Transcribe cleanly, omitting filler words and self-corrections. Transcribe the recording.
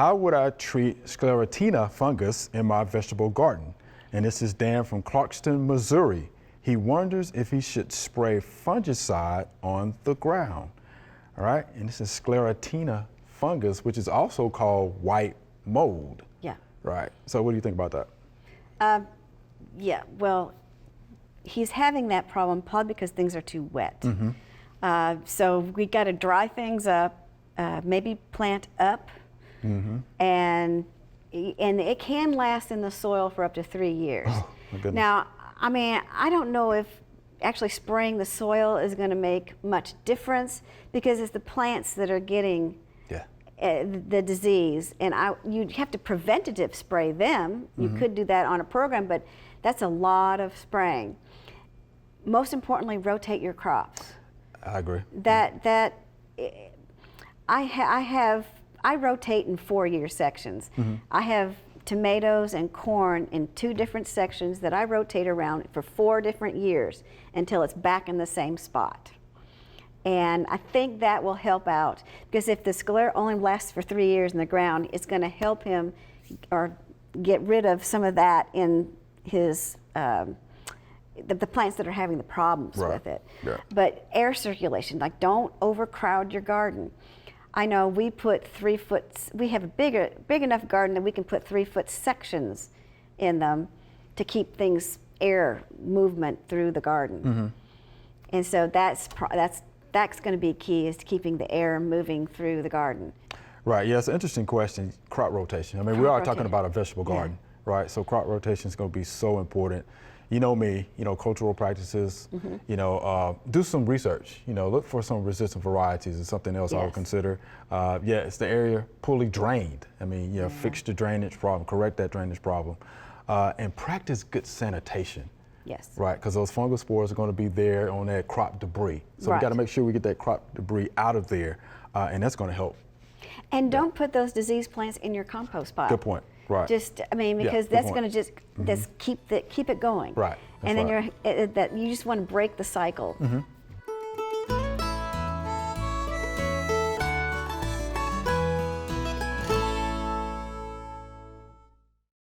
How would I treat Sclerotinia fungus in my vegetable garden? And this is Dan from Clarkston, Missouri. He wonders if he should spray fungicide on the ground. All right, and this is Sclerotinia fungus, which is also called white mold. Yeah. Right. So what do you think about that? Yeah, well, he's having that problem probably because things are too wet. So we got to dry things up, maybe plant up, and it can last in the soil for up to 3 years. Oh, my goodness. Now, I mean, I don't know if actually spraying the soil is going to make much difference because it's the plants that are getting the disease, and you'd have to preventative spray them. You could do that on a program, but that's a lot of spraying. Most importantly, rotate your crops. I agree. I rotate in 4-year sections. I have tomatoes and corn in 2 different sections that I rotate around for 4 different years until it's back in the same spot. And I think that will help out because if the sclera only lasts for 3 years in the ground, it's going to help him or get rid of some of that in his the plants that are having the problems with it. Yeah. But air circulation, like don't overcrowd your garden. I know we put 3 foot, we have a big enough garden that we can put 3-foot sections in them to keep air movement through the garden. And so that's going to be key, is to keeping the air moving through the garden. Right, yeah, it's an interesting question, crop rotation. I mean, we are talking about a vegetable garden, right? So crop rotation is going to be so important. You know me, cultural practices, do some research, look for some resistant varieties is something else I would consider. It's the area poorly drained. I mean, fix the drainage problem, correct that drainage problem, and practice good sanitation. Yes. Right, because those fungal spores are going to be there on that crop debris. So we got to make sure we get that crop debris out of there, and that's going to help. And don't put those disease plants in your compost pile. Good point. Right. Because that's going to just keep it going. Right. And then you just want to break the cycle.